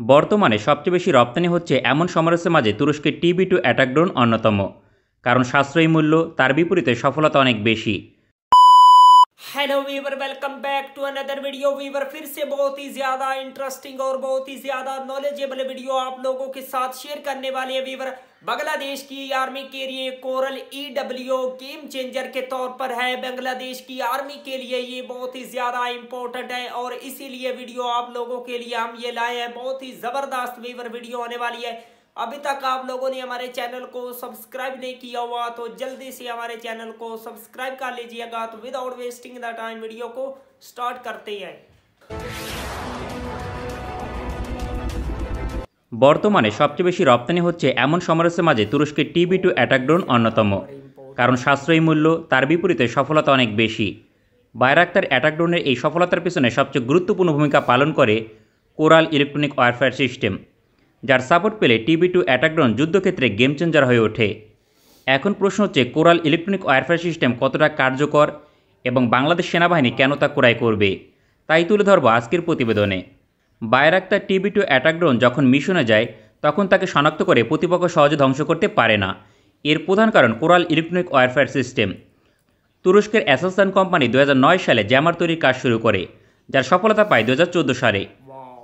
বর্তমানে সবচেয়ে বেশি রপ্তানি হচ্ছে এমন সমরাস্ত্রের মাঝে তুরস্কের টিবি-2 অ্যাটাক ড্রোন অন্যতম। কারণ সাশ্রয়ী মূল্য, তার বিপরীতে সফলতা অনেক বেশি। Hello viewer, welcome back to another video. Viewer फिर से बहुत ही ज़्यादा इंटरेस्टिंग और बहुत ही ज़्यादा नॉलेजेबल वीडियो आप लोगों के साथ शेयर करने वाले हैं वीवर। बांग्लादेश की आर्मी के लिए कोरल EW गेम चेंजर के तौर पर है। बांग्लादेश की आर्मी के लिए ये बहुत ही ज़्यादा इंपॉर्टेंट है और इसीलिए वीडियो आप लोगों के लिए हम ये लाए हैं। बहुत ही ज़बरदस्त वीवर वीडियो होने वाली है। अभी तक आप लोगों ने हमारे चैनल को सब्सक्राइब नहीं किया हुआ तो जल्दी से हमारे चैनल को सब्सक्राइब कर लीजिएगा। तो without wasting the time video को स्टार्ट करते हैं। বর্তমানে সবচেয়ে বেশি রপ্তানি হচ্ছে এমন সমরাস্ত্রের মাঝে তুরস্কের টিবি-2 অ্যাটাক ড্রোন অন্যতম। কারণ সাশ্রয়ী মূল্য, তার বিপরীতে সফলতা অনেক বেশি। বাইরাক্তার অ্যাটাক ড্রোনের এই সফলতার পিছনে সবচেয়ে গুরুত্বপূর্ণ ভূমিকা পালন করে কোরাল ইলেকট্রনিক ওয়ারফেয়ার সিস্টেম, যার সাপোর্ট পেলে টিবি-2 অ্যাটাক ড্রোন যুদ্ধক্ষেত্রে গেম চেঞ্জার হয়ে ওঠে। এখন প্রশ্ন হচ্ছে, কোরাল ইলেকট্রনিক ওয়ারফেয়ার সিস্টেম কতটা কার্যকর এবং বাংলাদেশ সেনাবাহিনী কেন তা ক্রয় করবে, তাই তুলে ধরব আজকের প্রতিবেদনে। বাইরাক্তার টিবি-2 অ্যাটাক ড্রোন যখন মিশনে যায় তখন তাকে শনাক্ত করে প্রতিপক্ষ সহজে ধ্বংস করতে পারে না। এর প্রধান কারণ কোরাল ইলেকট্রনিক ওয়ারফেয়ার সিস্টেম। তুরস্কের অ্যাসেলসান কোম্পানি 2009 সালে জ্যামার তৈরির কাজ শুরু করে, যার সফলতা পায় 2014 সালে।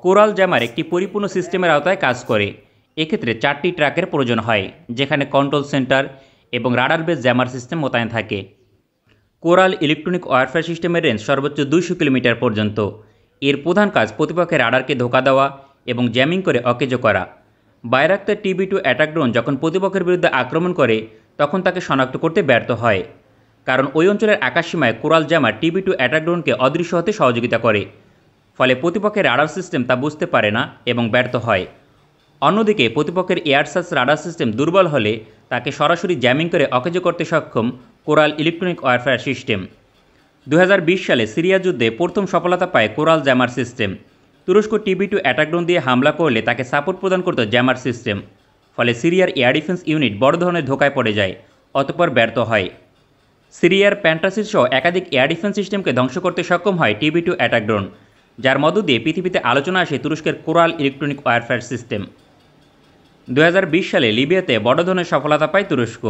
কোরাল জ্যামার একটি পরিপূর্ণ সিস্টেমের আওতায় কাজ করে। এক্ষেত্রে 4টি ট্র্যাকের প্রয়োজন হয়, যেখানে কন্ট্রোল সেন্টার এবং রাডার বেস জ্যামার সিস্টেম মোতায়েন থাকে। কোরাল ইলেকট্রনিক ওয়ারফেয়ার সিস্টেমের রেঞ্জ সর্বোচ্চ 200 কিলোমিটার পর্যন্ত। এর প্রধান কাজ প্রতিপক্ষের রাডারকে ধোঁকা দেওয়া এবং জ্যামিং করে অকেজো করা। বাইরাক্তার টিবি-2 অ্যাটাক ড্রোন যখন প্রতিপক্ষের বিরুদ্ধে আক্রমণ করে তখন তাকে শনাক্ত করতে ব্যর্থ হয়, কারণ ওই অঞ্চলের আকাশসীমায় কোরাল জ্যামার টিবি-2 অ্যাটাক ড্রোনকে অদৃশ্য হতে সহযোগিতা করে। ফলে প্রতিপক্ষের রাডার সিস্টেম তা বুঝতে পারে না এবং ব্যর্থ হয়। অন্যদিকে প্রতিপক্ষের এয়ারসার্চ রাডার সিস্টেম দুর্বল হলে তাকে সরাসরি জ্যামিং করে অকেজো করতে সক্ষম কোরাল ইলেকট্রনিক ওয়ারফেয়ার সিস্টেম। 2020 সালে সিরিয়া যুদ্ধে প্রথম সফলতা পায় কোরাল জ্যামার সিস্টেম। তুরস্ক টিবি-2 অ্যাটাক ড্রোন দিয়ে হামলা করলে তাকে সাপোর্ট প্রদান করত জ্যামার সিস্টেম। ফলে সিরিয়ার এয়ার ডিফেন্স ইউনিট বড় ধরনের ধোঁকায় পড়ে যায়, অতঃপর ব্যর্থ হয়। সিরিয়ার প্যান্টাসিস সহ একাধিক এয়ার ডিফেন্স সিস্টেমকে ধ্বংস করতে সক্ষম হয় টিবি-2 অ্যাটাক ড্রোন, যার মধ্য দিয়ে পৃথিবীতে আলোচনা আসে তুরস্কের কোরাল ইলেকট্রনিক ওয়ারফেয়ার সিস্টেম। 2020 সালে লিবিয়াতে বড় ধরনের সফলতা পায় তুরস্ক।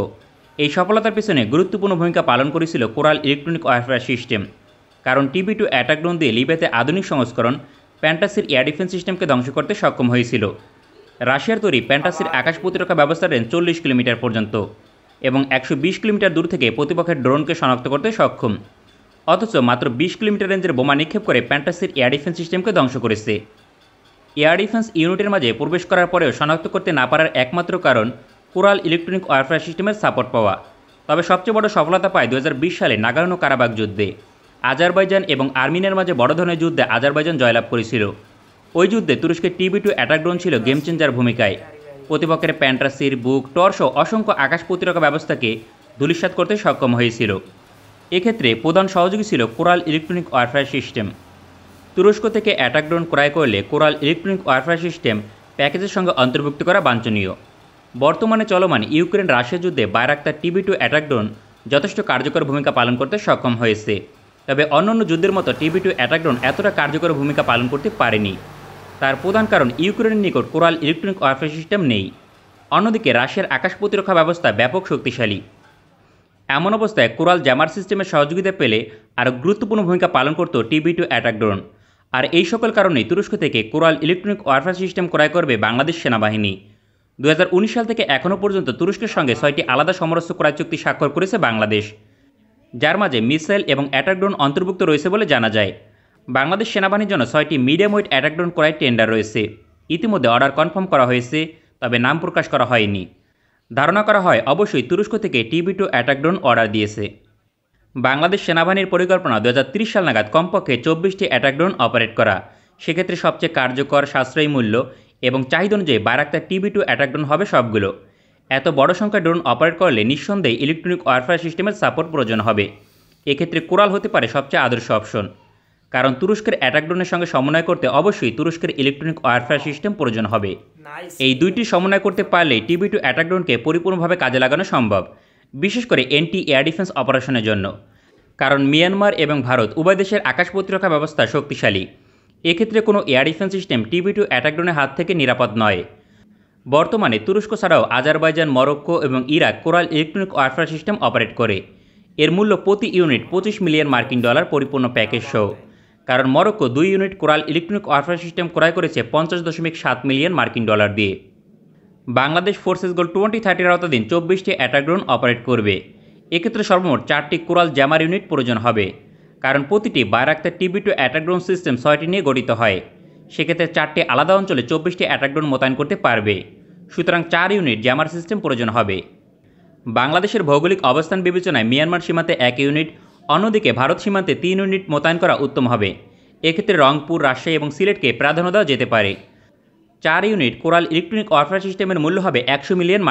এই সফলতার পিছনে গুরুত্বপূর্ণ ভূমিকা পালন করেছিল কোরাল ইলেকট্রনিক ওয়ারফেয়ার সিস্টেম, কারণ টিবি-2 অ্যাটাক ড্রোন দিয়ে লিবিয়াতে আধুনিক সংস্করণ প্যান্টাসির এয়ার ডিফেন্স সিস্টেমকে ধ্বংস করতে সক্ষম হয়েছিল। রাশিয়ার তৈরি প্যান্টাসির আকাশ প্রতিরক্ষা ব্যবস্থার রেঞ্জ 40 কিলোমিটার পর্যন্ত এবং 120 কিলোমিটার দূর থেকে প্রতিপক্ষের ড্রোনকে শনাক্ত করতে সক্ষম। অথচ মাত্র 20 কিলোমিটার রেঞ্জের বোমা নিক্ষেপ করে প্যান্টাসির এয়ার ডিফেন্স সিস্টেমকে ধ্বংস করেছে। এয়ার ডিফেন্স ইউনিটের মাঝে প্রবেশ করার পরেও শনাক্ত করতে না পারার একমাত্র কারণ কোরাল ইলেকট্রনিক ওয়ারফেয়ার সিস্টেমের সাপোর্ট পাওয়া। তবে সবচেয়ে বড় সফলতা পায় 2020 সালে নাগোর্নো কারাবাখ যুদ্ধে। আজারবাইজান এবং আর্মেনিয়ার মাঝে বড় ধরনের যুদ্ধে আজারবাইজান জয়লাভ করেছিল। ওই যুদ্ধে তুরস্কের টিবি-2 অ্যাটাক ড্রোন ছিল গেম চেঞ্জার ভূমিকায়। প্রতিপক্ষের প্যান্টাসির বুক, টর্চ ও অসংখ্য আকাশ প্রতিরক্ষা ব্যবস্থাকে ধূলিসাৎ করতে সক্ষম হয়েছিল। এক্ষেত্রে প্রধান সহযোগী ছিল কোরাল ইলেকট্রনিক ওয়ারফেয়ার সিস্টেম। তুরস্ক থেকে অ্যাটাক ড্রোন ক্রয় করলে কোরাল ইলেকট্রনিক ওয়ারফেয়ার সিস্টেম প্যাকেজের সঙ্গে অন্তর্ভুক্ত করা বাঞ্ছনীয়। বর্তমানে চলমান ইউক্রেন রাশিয়া যুদ্ধে বাইরাক্তার টিবি-2 অ্যাটাক ড্রোন যথেষ্ট কার্যকর ভূমিকা পালন করতে সক্ষম হয়েছে। তবে অন্যান্য যুদ্ধের মতো টিবি-2 অ্যাটাক ড্রোন এতটা কার্যকর ভূমিকা পালন করতে পারেনি। তার প্রধান কারণ ইউক্রেনের নিকট কোরাল ইলেকট্রনিক ওয়ারফেয়ার সিস্টেম নেই। অন্যদিকে রাশিয়ার আকাশ প্রতিরক্ষা ব্যবস্থা ব্যাপক শক্তিশালী। এমন অবস্থায় কোরাল জ্যামার সিস্টেমের সহযোগিতা পেলে আরও গুরুত্বপূর্ণ ভূমিকা পালন করত টিবি-2 অ্যাটাক ড্রোন। আর এই সকল কারণেই তুরস্ক থেকে কোরাল ইলেকট্রনিক ওয়ারফেয়ার সিস্টেম ক্রয় করবে বাংলাদেশ সেনাবাহিনী। 2019 সাল থেকে এখনও পর্যন্ত তুরস্কের সঙ্গে 6টি আলাদা সমরাস্ত্র ক্রয় চুক্তি স্বাক্ষর করেছে বাংলাদেশ, যার মাঝে মিসাইল এবং অ্যাটাক ড্রোন অন্তর্ভুক্ত রয়েছে বলে জানা যায়। বাংলাদেশ সেনাবাহিনীর জন্য 6টি মিডিয়াম ওয়েট অ্যাটাক ড্রোন ক্রয়ের টেন্ডার রয়েছে। ইতিমধ্যে অর্ডার কনফার্ম করা হয়েছে, তবে নাম প্রকাশ করা হয়নি। ধারণা করা হয় অবশ্যই তুরস্ক থেকে টিবি-2 অ্যাটাক ড্রোন অর্ডার দিয়েছে। বাংলাদেশ সেনাবাহিনীর পরিকল্পনা 2030 সাল নাগাদ কমপক্ষে 24টি অ্যাটাক ড্রোন অপারেট করা। সেক্ষেত্রে সবচেয়ে কার্যকর, সাশ্রয়ী মূল্য এবং চাহিদা অনুযায়ী বাইরাক্তার টিবি-2 অ্যাটাক ড্রোন হবে সবগুলো। এত বড় সংখ্যার ড্রোন অপারেট করলে নিঃসন্দেহে ইলেকট্রনিক ওয়ারফেয়ার সিস্টেমের সাপোর্ট প্রয়োজন হবে। এক্ষেত্রে কোরাল হতে পারে সবচেয়ে আদর্শ অপশন, কারণ তুরস্কের অ্যাটাক ড্রোনের সঙ্গে সমন্বয় করতে অবশ্যই তুরস্কের ইলেকট্রনিক ওয়ারফেয়ার সিস্টেম প্রয়োজন হবে। এই দুইটি সমন্বয় করতে পারলে টিবি-2 অ্যাটাক ড্রোনকে পরিপূর্ণভাবে কাজে লাগানো সম্ভব, বিশেষ করে এন্টি এয়ার ডিফেন্স অপারেশনের জন্য। কারণ মিয়ানমার এবং ভারত উভয় দেশের আকাশ প্রতিরক্ষা ব্যবস্থা শক্তিশালী। এক্ষেত্রে কোনো air defence system TB2 attack ড্রোনের হাত থেকে নিরাপদ নয়। বর্তমানে তুরস্ক ছাড়াও আজারবাইজান, মরক্কো এবং Iraq coral electronic warfare system operate করে। এর মূল্য প্রতি ইউনিট $25 মিলিয়ন পরিপূর্ণ প্যাকেজ সহ। কারণ Morocco 2 unit coral electronic warfare system ক্রয় করেছে $50.7 মিলিয়ন দিয়ে। বাংলাদেশ ফোর্সেস গোল 2030 আওতাধীন 24টি অ্যাটাক ড্রোন অপারেট করবে। এক্ষেত্রে সর্বমোট 4টি কোরাল জ্যামার ইউনিট প্রয়োজন হবে, কারণ প্রতিটি Bayraktar TB2 attack drone system 6টি নিয়ে গঠিত হয়। সেক্ষেত্রে 4টি আলাদা অঞ্চলে 24টি অ্যাটাক ড্রোন মোতায়েন করতে পারবে। সুতরাং 4 ইউনিট জ্যামার সিস্টেম প্রয়োজন হবে। বাংলাদেশের ভৌগোলিক অবস্থান বিবেচনায় মিয়ানমার সীমান্তে 1 ইউনিট, অন্যদিকে ভারত সীমান্তে 3 ইউনিট মোতায়েন করা উত্তম হবে। এক্ষেত্রে রংপুর, রাজশাহী এবং সিলেটকে প্রাধান্য দেওয়া যেতে পারে। 4 ইউনিট কোরাল ইলেকট্রনিক ওয়ারফেয়ার সিস্টেমের মূল্য হবে $100 মিলিয়ন।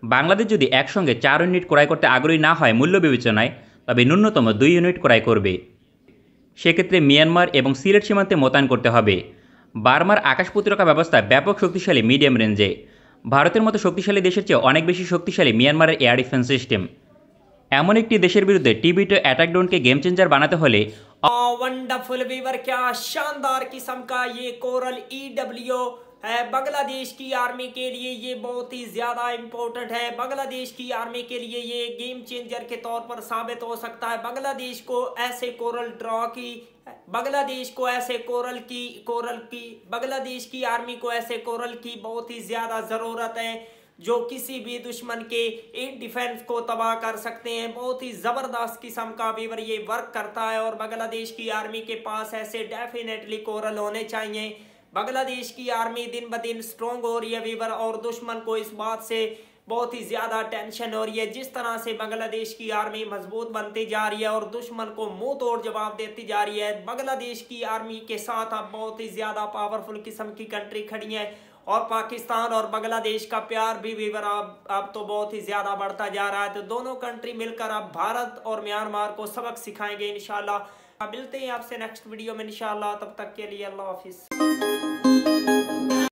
বাংলাদেশ যদি একসঙ্গে 4 ইউনিট ক্রয় করতে আগ্রহী না হয় মূল্য বিবেচনায়, তবে ন্যূনতম 2 ইউনিট ক্রয় করবে। সেক্ষেত্রে মিয়ানমার এবং সিলেট সীমান্তে মোতায়েন করতে হবে। বার্মার আকাশ প্রতিরক্ষা ব্যবস্থা ব্যাপক শক্তিশালী মিডিয়াম রেঞ্জে। ভারতের মতো শক্তিশালী দেশের চেয়ে অনেক বেশি শক্তিশালী মিয়ানমারের এয়ার ডিফেন্স সিস্টেম। এমন একটি দেশের বিরুদ্ধে TB2 অ্যাটাক ড্রোনকে गेम चेंजर बनाते হলে वंडरफुल वीवर, क्या शानदार किस्म का ये कोरल EW है। बांग्लादेश की आर्मी के लिए ये बहुत ही ज्यादा इम्पोर्टेंट है। बांग्लादेश की आर्मी के लिए ये गेम चेंजर के तौर पर साबित हो सकता है। बांग्लादेश को ऐसे कोरल बांग्लादेश की आर्मी को ऐसे कोरल की बहुत ही ज्यादा जरूरत है, जो किसी भी दुश्मन के एयर डिफेंस को तबाह कर सकते हैं। बहुत ही ज़बरदस्त किस्म का वीवर ये वर्क करता है और बांग्लादेश की आर्मी के पास ऐसे डेफिनेटली कोरल होने चाहिए। बांग्लादेश की आर्मी दिन ब दिन स्ट्रॉन्ग हो रही है वीवर, और दुश्मन को इस बात से बहुत ही ज़्यादा टेंशन हो रही है। जिस तरह से बांग्लादेश की आर्मी मजबूत बनती जा रही है और दुश्मन को मुंह तोड़ जवाब देती जा रही है, बांग्लादेश की आर्मी के साथ अब बहुत ही ज़्यादा पावरफुल किस्म की कंट्री खड़ी है। और पाकिस्तान और बांग्लादेश का प्यार भी वीवर अब तो बहुत ही ज्यादा बढ़ता जा रहा है। तो दोनों कंट्री मिलकर अब भारत और म्यांमार को सबक सिखाएंगे इंशाल्लाह। मिलते हैं आपसे नेक्स्ट वीडियो में इंशाल्लाह। तब तक के लिए अल्लाह हाफिज।